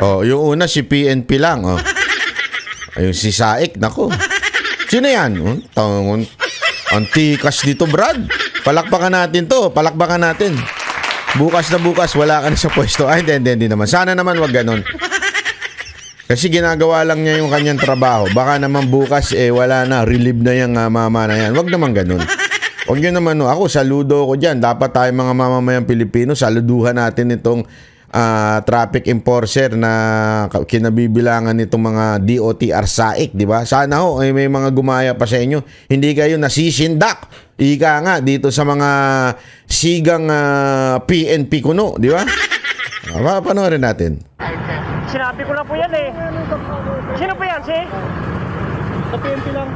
Oh, yung una si PNP lang, oh. Ayun si Saik, nako. Sino yan? Antikas dito, Brad. Palakpakan natin to, palakpakan natin. Bukas na bukas, wala ka na sa pwesto. Ay, hindi naman. Sana naman wag ganon. Kasi ginagawa lang niya yung kanyang trabaho. Baka naman bukas, wala na. Relieve na yung mama na yan. Wag naman ganun. Wag yun naman, no. Ako, saludo ko dyan. Dapat tayo mga mamamayang Pilipino, saluduhan natin itong traffic enforcer na kinabibilangan nitong mga DOTR SAIC, di ba? Sana ho, may mga gumaya pa sa inyo. Hindi kayo nasisindak. Ika nga, dito sa mga sigang PNP kuno, di ba? Panoorin natin. Sinabi ko na po yan eh. Sino po yan, si? Sa PNP lang.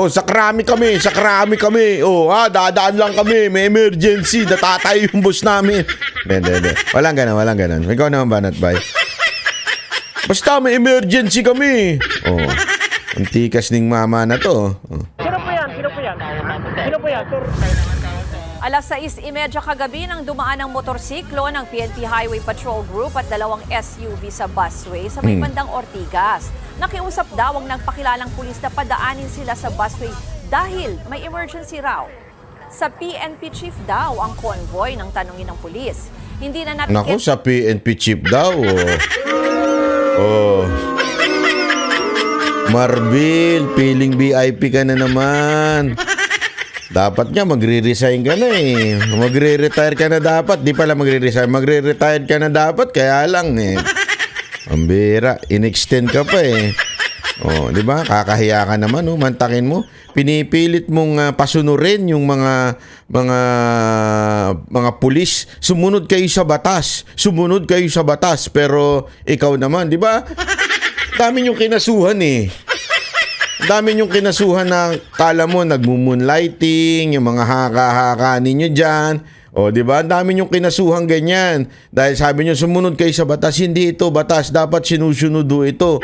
Sa krami kami. Dadaan lang kami. May emergency. Natatay yung bus namin. Hindi. Walang ganon. Ikaw naman, Banat Bay. Basta may emergency kami. Antikas ning mama na to. Sino po yan? Alas 6:30 kagabi nang dumaan ang motorsiklo ng PNP Highway Patrol Group at dalawang SUV sa busway sa may bandang Ortigas. Nakiusap daw ang nagpakilalang pulis na padaanin sila sa busway dahil may emergency raw. Sa PNP chief daw ang convoy ng tanungin ng pulis. Hindi na natin... Naku, sa PNP chief daw. Marbil, feeling VIP ka na naman. Dapat nga magre-resign ka na eh. Magre-retire ka na dapat. Di pala magre-resign. Magre-retire ka na dapat. Kaya lang eh. Ang bira. In-extend ka pa eh. Di ba? Kakahiya ka naman. Mantakin mo. Pinipilit mong pasunurin yung mga pulis. Sumunod kayo sa batas. Pero ikaw naman, di ba? Dami yung kinasuhan eh. Dami yung kinasuhan na kala mo nagmumoonlighting, yung mga haka-haka ninyo dyan. Di ba? Dami yung kinasuhan ganyan. Dahil sabi nyo, sumunod kayo sa batas. Hindi ito batas. Dapat sinusunudo ito.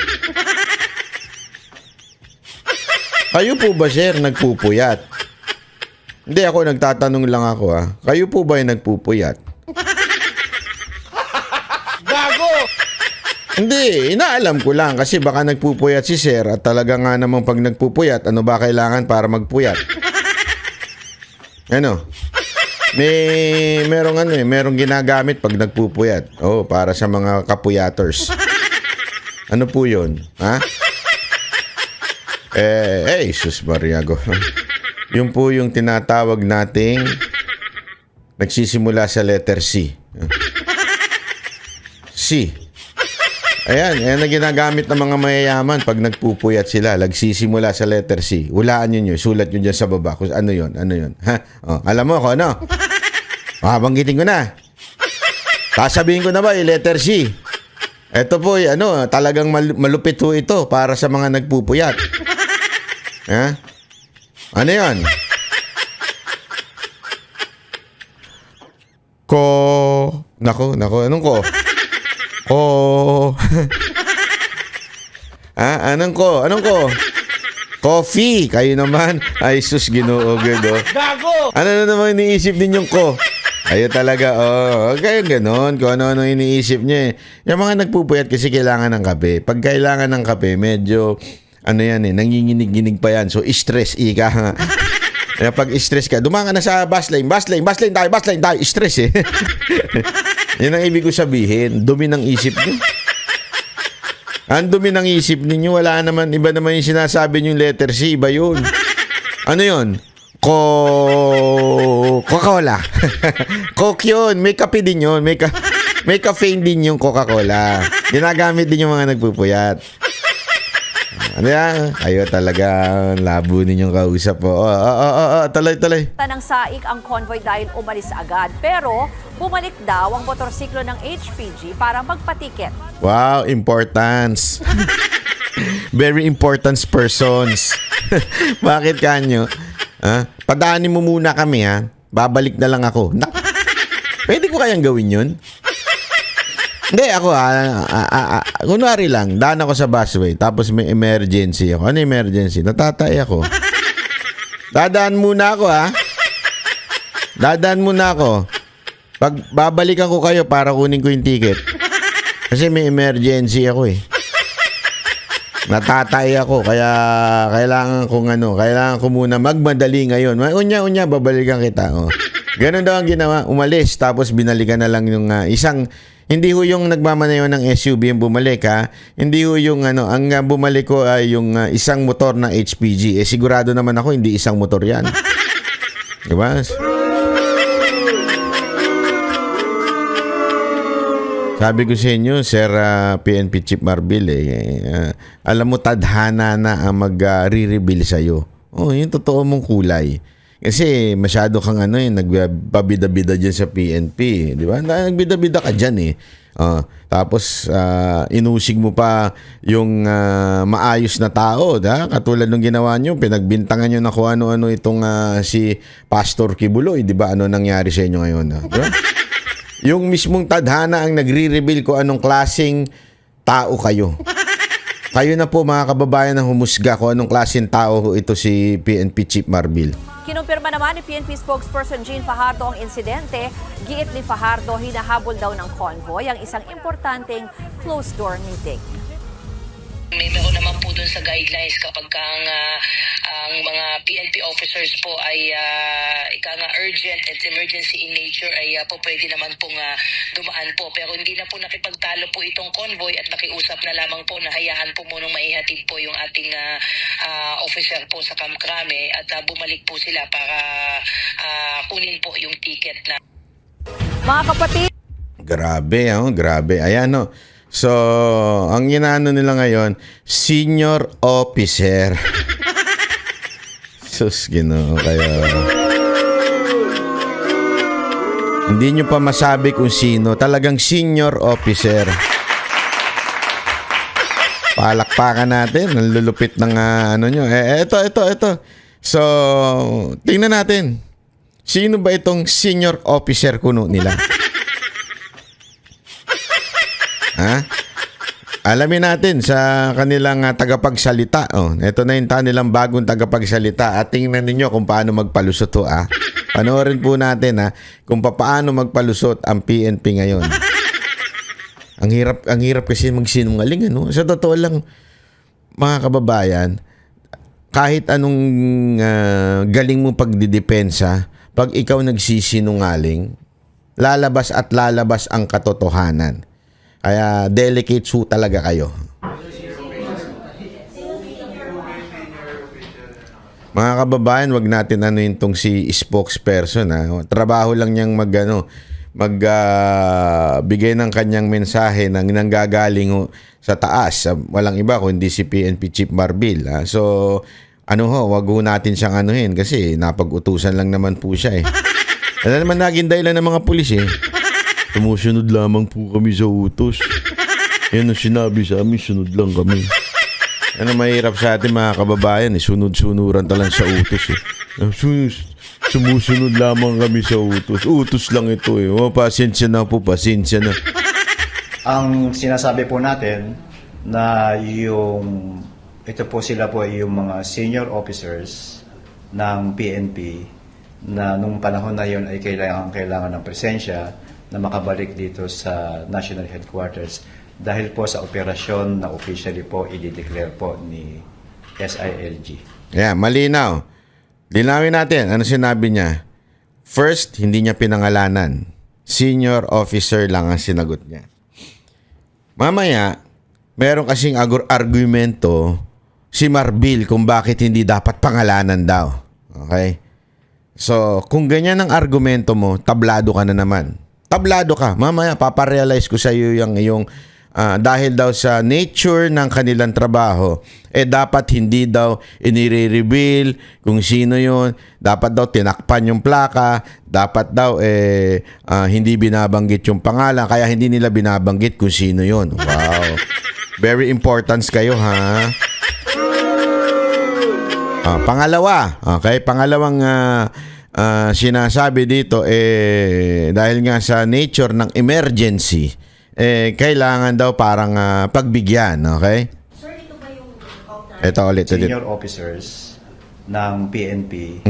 Kayo po ba, sir, nagpupuyat? Hindi, ako nagtatanong lang ako, ha. Kayo po ba yung nagpupuyat? Hindi, inaalam ko lang kasi baka nagpupuyat si sir at talaga nga namang pag nagpupuyat, ano ba kailangan para magpuyat? Ano? Merong ginagamit pag nagpupuyat. Para sa mga kapuyaters. Ano po 'yun? Ha? Jesus Mariago. Yung po yung tinatawag nating nagsisimula sa letter C. C. Ayan na ginagamit ng mga mayayaman pag nagpupuyat sila. Nagsisimula sa letter C. Hulaan nyo, sulat nyo dyan sa baba. Kung ano yun. Ha? Alam mo ako, ano? Banggitin ko na. Sasabihin ko na ba, letter C. Ito po, talagang malupit po ito para sa mga nagpupuyat. Ha? Ano yun? Nako, anong ko? Anong ko? Coffee. Kayo naman. Ay, sus, Ginoo, Gago. Ano na naman iniisip ninyong ko? Ayo talaga, kayo ganon. Kung ano iniisip nyo eh. Yung mga nagpupuyat kasi kailangan ng kape. Pag kailangan ng kape, medyo, nanginginig-ginig pa yan. So, stress, ika nga. Pag stress ka, dumanga na sa bus lane tayo. Stress eh. Yan ang ibig ko sabihin. Dumi ng isip nyo. Ang dumi ng isip ninyo. Wala naman. Iba naman yung sinasabi nyo yung letter C. Iba yun. Ano yun? Coca-Cola. Coke yun. May kape din yun. May caffeine din yung Coca-Cola. Ginagamit din yung mga nagpupuyat. Ano yan? Kayo talaga, labo ninyong kausap po. Tuloy. Tanang SAIC ang convoy dahil umalis agad. Pero bumalik daw ang motorsiklo ng HPG para magpatiket. Wow, importance. Very important persons. Bakit kanyo? Padaanin mo muna kami, ha? Babalik na lang ako. Pwede ko kayang gawin yun? Hindi, ako kunwari lang, daan ako sa busway, tapos may emergency ako. Ano emergency? Natatay ako. Dadaan muna ako, ha? Dadaan muna ako. Pag babalikan ko kayo para kunin ko yung ticket. Kasi may emergency ako eh. Natatay ako kaya kailangan ko muna magmadali ngayon. Unya babalikan kita. Oh. Ganun daw ang ginawa, umalis tapos binalikan na lang yung isang hindi ho yung nagmamaneho ng SUV yung bumalik ha. Hindi ho yung ang bumalik ko ay yung isang motor na HPG. Sigurado naman ako hindi isang motor 'yan. Diba? Sabi ko sa inyo, Sir PNP Chief Marbil, alam mo, tadhana na ang mag-re-reveal sa'yo. Oh, yung totoo mong kulay. Kasi masyado kang nagbabida-bida dyan sa PNP. Di ba? Nagbida-bida ka dyan eh. Tapos, inusig mo pa yung maayos na tao. Katulad ng ginawa nyo, pinagbintangan nyo na kung ano-ano itong si Pastor Kibuloy. Di ba? Ano nangyari sa inyo ngayon? Di ba? Yung mismong tadhana ang nagre-reveal ko anong klaseng tao kayo. Kayo na po mga kababayan ang humusga kung anong klaseng tao ito si PNP Chief Marbil. Kinumpirma naman ni PNP spokesperson Jean Fajardo ang insidente. Giit ni Fajardo, hinahabol daw ng convoy ang isang importanteng closed-door meeting. May meron naman po dun sa guidelines kapag ang mga PNP officers po ay urgent at emergency in nature ay po pwede naman pong dumaan po. Pero hindi na po nakipagtalo po itong convoy at nakiusap na lamang po na hayaan po munang maihatid po yung ating officer po sa Kamkrame at bumalik po sila para kunin po yung ticket na. Mga kapatid, Grabe. Ayan So, ang inaano nila ngayon, senior officer. Sus, Ginoo kayo. Hindi nyo pa masabi kung sino. Talagang senior officer. Palakpakan natin. Ang lulupit ng nyo. Ito. So, tingnan natin. Sino ba itong senior officer kuno nila? Ha? Alamin natin sa kanilang tagapagsalita. Ito na yung kanilang bagong tagapagsalita. At tingnan ninyo kung paano magpalusot to. Panoorin po natin kung paano magpalusot ang PNP ngayon. Ang hirap kasi magsinungaling. Sa totoo lang, mga kababayan, kahit anong galing mo pagdidepensa, pag ikaw nagsisinungaling, lalabas at lalabas ang katotohanan. Kaya delicate su talaga kayo. Mga kababayan, wag natin itong si spokesperson. Trabaho lang niyang magbigay ng kanyang mensahe nang nanggagaling sa taas. Walang iba kundi si PNP Chief Marbil. So, wag natin siyang anuhin kasi napag-utusan lang naman po siya eh. Ano naman naging dahilan ng mga pulis eh. Sumusunod lamang po kami sa utos. Yan ang sinabi sa amin, sunod lang kami. Ano mahirap sa atin mga kababayan, sunod-sunuran talang sa utos eh. Sumusunod lamang kami sa utos. Utos lang ito eh. Pasensya na. Ang sinasabi po natin na ito po sila po ay yung mga senior officers ng PNP na nung panahon na yon ay kailangan ng presensya na makabalik dito sa National Headquarters dahil po sa operasyon na officially po i-declare po ni SILG. Yeah, malinaw. Linawin natin. Ano sinabi niya? First, hindi niya pinangalanan. Senior officer lang ang sinagot niya. Mamaya, meron kasing argumento si Marbil kung bakit hindi dapat pangalanan daw. Okay? So, kung ganyan ang argumento mo, tablado ka na naman. Tablado ka. Mamaya, paparealize ko sa iyo yung dahil daw sa nature ng kanilang trabaho, dapat hindi daw inire-reveal kung sino yun. Dapat daw tinakpan yung plaka. Dapat daw hindi binabanggit yung pangalan. Kaya hindi nila binabanggit kung sino yun. Wow. Very important kayo, ha? Pangalawa. Okay? Pangalawang sinasabi dito dahil nga sa nature ng emergency kailangan daw parang pagbigyan, okay? Sir, ito ba yung Ito ulit. Senior officers ng PNP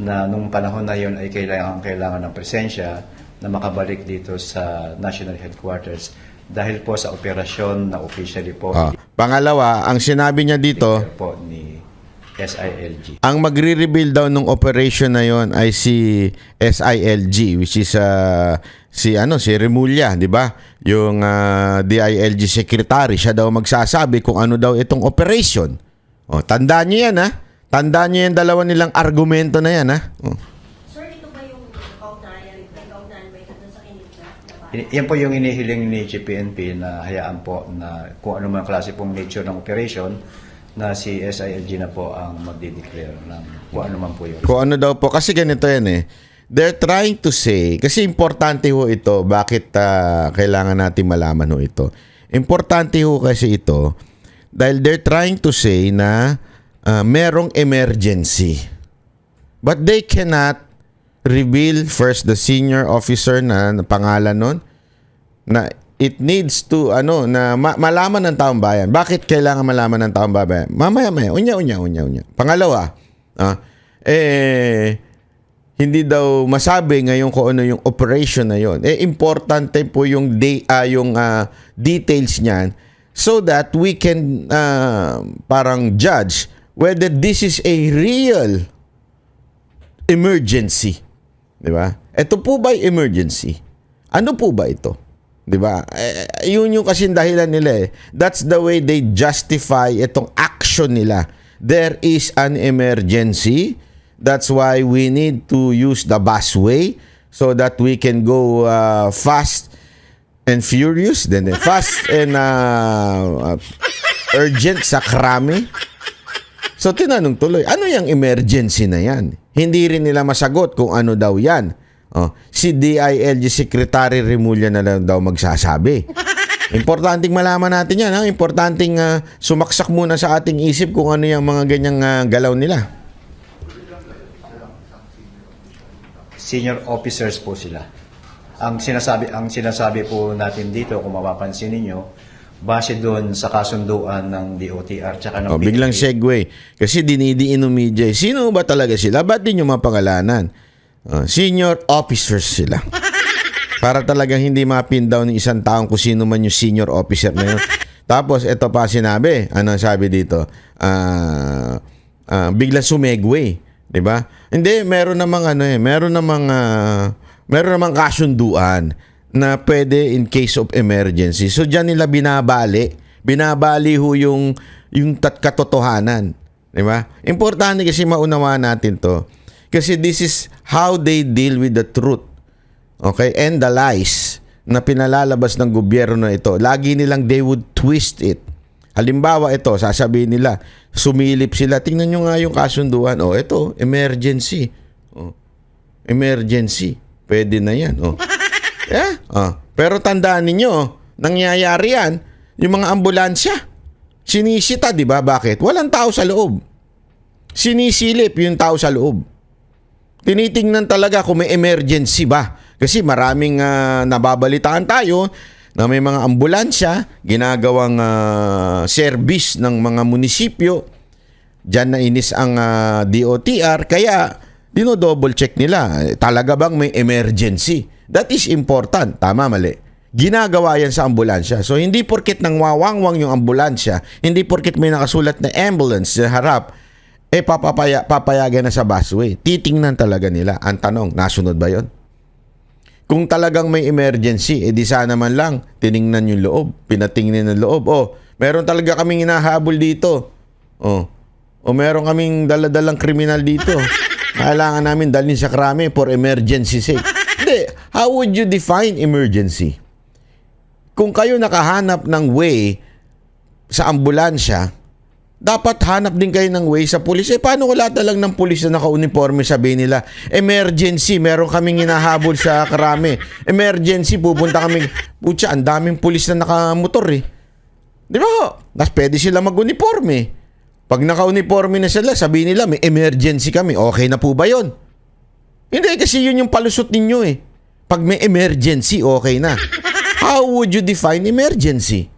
na nung panahon na yon ay kailangan ng presensya na makabalik dito sa national headquarters dahil po sa operasyon na officially po Pangalawa, ang sinabi niya dito, po ni SILG. ang magre-reveal daw ng operation na yon ay si SILG, which is si Remulla, di ba? Yung DILG secretary, siya daw magsasabi kung ano daw itong operation. Tandaan niyo yan, ha? Tandaan niyo yung dalawa nilang argumento na yan, ha? Sir, ito ba yung kaugnayan ba ito dun sa India? Yan po yung inihiling ni GPNP na hayaan po na kung ano man klase pong nature ng operation na si SILG na po ang magde-declare ng kung ano man po yun. Kung ano daw po, kasi ganito yan eh. They're trying to say, kasi importante ho ito, bakit kailangan natin malaman ho ito. Importante ho kasi ito, dahil they're trying to say na merong emergency. But they cannot reveal first the senior officer na pangalan nun, na it needs to na malaman ng taong bayan. Bakit kailangan malaman ng taong bayan? Mamaya. Unya. Pangalawa, hindi daw masabi ngayon kung ano yung operation na yon. Importante po yung details niyan so that we can parang judge whether this is a real emergency. Di ba? Ito po ba emergency? Ano po ba ito? 'Di ba? Yun yung kasi dahilan nila eh. That's the way they justify itong action nila. There is an emergency. That's why we need to use the busway so that we can go fast and furious, then fast and urgent sa krami. So tinanong tuloy, ano yung emergency na yan? Hindi rin nila masagot kung ano daw yan. Si DILG Secretary Remulla na lang daw magsasabi. Importanteng malaman natin yan. Importanteng sumaksak muna sa ating isip kung ano yung mga ganyang galaw nila. Senior officers po sila. Ang sinasabi po natin dito, kung mapapansin ninyo, base doon sa kasunduan ng DOTR tsaka ng Biglang segue. Kasi dinidiin ng media. Sino ba talaga sila? Ba't di nyo mapangalanan? Senior officers sila. Para talagang hindi mapin down ng isang taong kung sino man yung senior officer na yun. Tapos, ito pa sinabi. Ano sabi dito? Biglang sumegway. Diba? Hindi, meron namang kasunduan na pwede in case of emergency. So, dyan nila binabali ho yung katotohanan. Diba? Importante kasi maunawaan natin to. Kasi this is how they deal with the truth. Okay? And the lies na pinalalabas ng gobyerno na ito. Lagi nilang they would twist it. Halimbawa ito, sasabihin nila, sumilip sila. Tingnan nyo nga yung kasunduan. Ito, emergency. Emergency. Pwede na yan. Yeah? Pero tandaan ninyo, nangyayari yan, yung mga ambulansya. Sinisita, di ba? Bakit? Walang tao sa loob. Sinisilip yung tao sa loob. Tinitingnan talaga kung may emergency ba. Kasi maraming nababalitaan tayo na may mga ambulansya, ginagawang service ng mga munisipyo. Diyan na inis ang DOTR. Kaya, dino-double check nila. Talaga bang may emergency? That is important. Tama, mali. Ginagawa yan sa ambulansya. So, hindi porket nang wawangwang yung ambulansya, hindi porket may nakasulat na ambulance sa harap, papayagan na sa busway. Titingnan talaga nila. Ang tanong, nasunod ba yon? Kung talagang may emergency, di sana man lang tiningnan yung loob, pinatingnan ng loob. Meron talaga kaming hinahabol dito. Meron kaming daladalang kriminal dito. Kailangan namin dalhin sa krami for emergency sake. Hindi. How would you define emergency? Kung kayo nakahanap ng way sa ambulansya, dapat hanap din kayo ng way sa pulis. Paano wala lang ng pulis na naka-uniforme, sabihin nila, emergency, meron kaming hinahabol sa karami. Emergency, pupunta kami. Putya, ang daming pulis na nakamotor eh. Di ba? Tapos pwede sila mag-uniforme. Pag naka-uniforme na sila, sabihin nila, may emergency kami. Okay na po ba yon? Hindi, kasi yun yung palusot ninyo eh. Pag may emergency, okay na. How would you define emergency?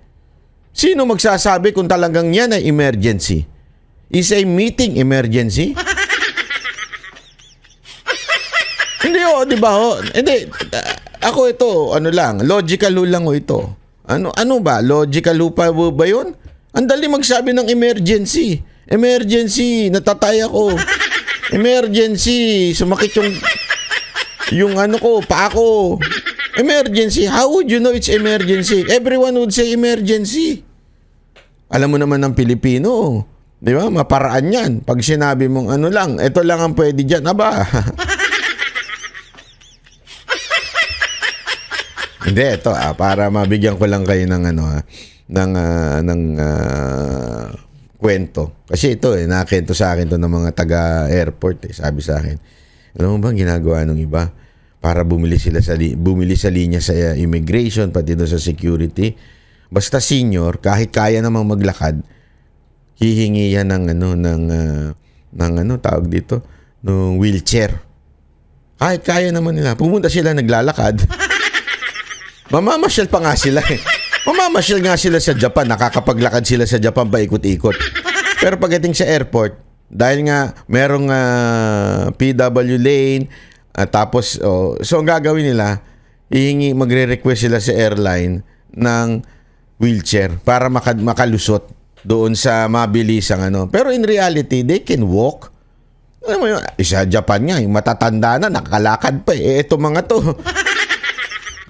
Sino magsasabi kung talagang yan ay emergency? Is a meeting emergency? Hindi di ba Hindi. Ako ito, ano lang, logical lang o ito. Ano ba? Logical pa ba yun? Ang dali magsabi ng emergency. Emergency, natatay ako. Emergency, sumakit yung ano ko, paa ko. Emergency, how would you know it's emergency? Everyone would say emergency. Alam mo naman ng Pilipino, di ba? Maparaan yan. Pag sinabi mong ano lang, ito lang ang pwede dyan. Aba. Hindi, ito para mabigyan ko lang kayo ng ano ng kwento. Kasi ito nakento sa akin to ng mga taga-airport sabi sa akin. Alam mo ba ginagawa ng iba para bumili sa linya sa immigration pati doon sa security? Basta senior, kahit kaya namang maglakad, hihingi yan ng tawag dito, ng wheelchair. Kahit kaya naman nila. Pumunta sila naglalakad. Mamamasyal pa nga sila eh. Mamamasyal nga sila sa Japan. Nakakapaglakad sila sa Japan pa ikot-ikot. Pero pagdating sa airport, dahil nga merong PW lane, tapos, so ang gagawin nila, magre-request sila sa airline ng wheelchair para makalusot doon sa mabilisang ano. Pero in reality, they can walk. Alam mo yun, sa Japan nga, yung matatanda na, nakakalakad pa eh. Ito mga to.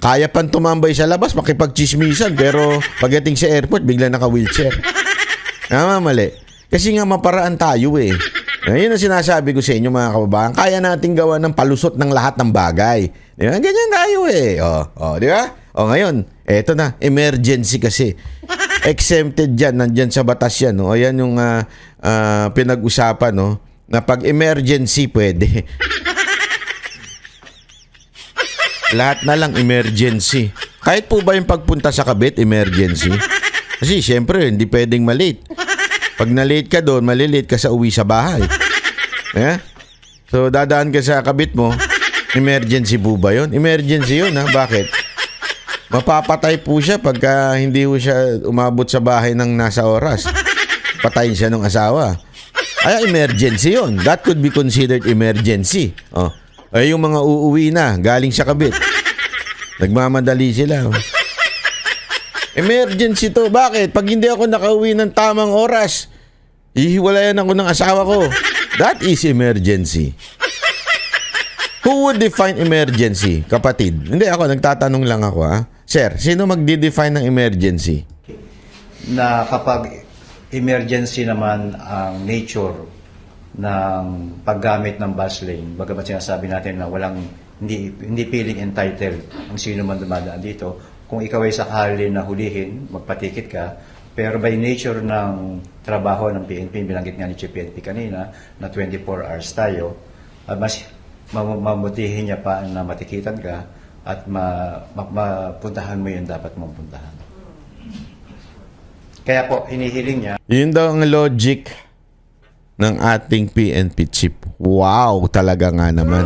Kaya pang tumambay sa labas, makipagchismisan, pero pagdating sa airport, bigla naka-wheelchair. Mali. Kasi nga maparaan tayo eh. Yun ang sinasabi ko sa inyo mga kababayan. Kaya nating gawa ng palusot ng lahat ng bagay. Di ba? Ganyan tayo eh. Di ba? Ngayon, eto na, emergency kasi. Exempted dyan, nandyan sa batas yan. O yan yung pinag-usapan, no? Na pag emergency, pwede. Lahat na lang emergency. Kahit po ba yung pagpunta sa kabit, emergency? Kasi syempre, hindi pwedeng malate. Pag na-late ka doon, malilate ka sa uwi sa bahay. So, dadaan ka sa kabit mo, emergency po ba yun? Emergency yun, ha? Bakit? Mapapatay po siya pagka hindi po siya umabot sa bahay ng nasa oras. Patayin siya ng asawa. Ay, emergency yun. That could be considered emergency. Ay, yung mga uuwi na, galing sa kabit. Nagmamadali sila. Emergency to. Bakit? Pag hindi ako nakauwi ng tamang oras, hihiwalayan ako ng asawa ko. That is emergency. Who would define emergency? Kapatid. Hindi ako, nagtatanong lang ako ha. Sir, sino magdi-define ng emergency? Na kapag emergency naman ang nature ng paggamit ng bus lane, bagamat sinasabi natin na hindi feeling entitled ang sino man dumadaan dito. Kung ikaw ay sakali na hulihin, magpatikit ka, pero by nature ng trabaho ng PNP, binanggit nga ni Chief PNP kanina, na 24 hours tayo, mas mamutihin niya pa na matikitan ka at mapuntahan mo yung dapat mong puntahan. Kaya po, hinihiling niya. Yun daw ang logic ng ating PNP chief. Wow, talaga nga naman.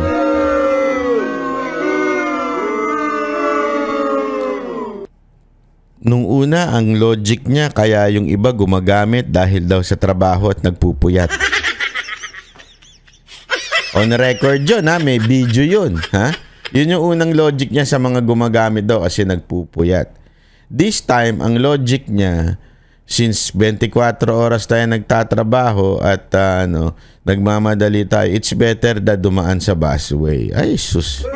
Nung una, ang logic niya, kaya yung iba gumagamit dahil daw sa trabaho at nagpupuyat. On record yun, ha? May video yun, ha? Yun yung unang logic niya sa mga gumagamit daw kasi nagpupuyat. This time, ang logic niya, since 24 oras tayo nagtatrabaho at nagmamadali tayo, it's better na dumaan sa busway. Ay, sus.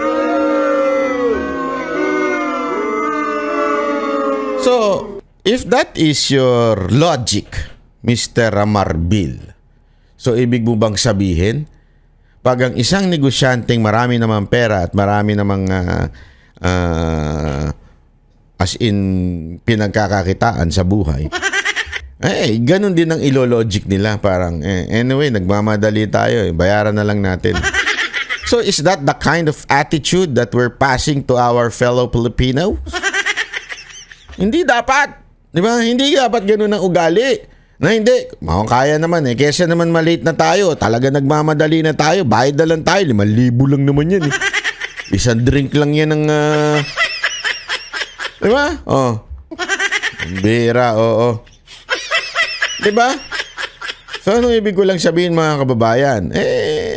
So, if that is your logic, Mr. Marbil, so ibig mo bang sabihin, pag ang isang negosyanteng marami namang pera at marami namang as in pinagkakakitaan sa buhay, ganun din ang ilo-logic nila. Parang, anyway, nagmamadali tayo. Bayaran na lang natin. So, is that the kind of attitude that we're passing to our fellow Filipinos? Hindi dapat. Di ba? Hindi dapat ganun ang ugali. Na hindi. Kaya naman eh. Kesa naman malate na tayo. Talaga nagmamadali na tayo. Bayad na lang tayo. 5,000 lang naman yan eh. Isang drink lang yan ng... Di ba? Bira, oo. Diba? So, anong ibig ko lang sabihin mga kababayan?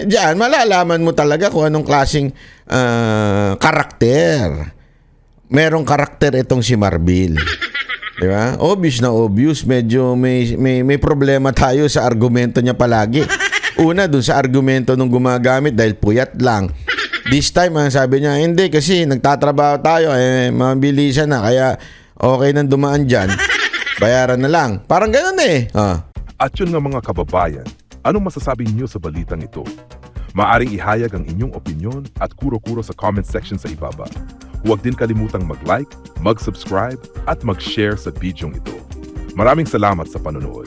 Diyan, malalaman mo talaga kung anong klaseng karakter merong karakter itong si Marbil. Di ba? Obvious na obvious. Medyo may problema tayo sa argumento niya palagi. Una, dun sa argumento nung gumagamit dahil puyat lang. This time, ang sabi niya, hindi kasi nagtatrabaho tayo, mabilisan na, kaya okay nang dumaan dyan. Bayaran na lang. Parang ganun eh. At yun nga mga kababayan, anong masasabi niyo sa balitang ito? Maaring ihayag ang inyong opinyon at kuro-kuro sa comment section sa ibaba. Huwag din kalimutang mag-like, mag-subscribe at mag-share sa bidyong ito. Maraming salamat sa panonood.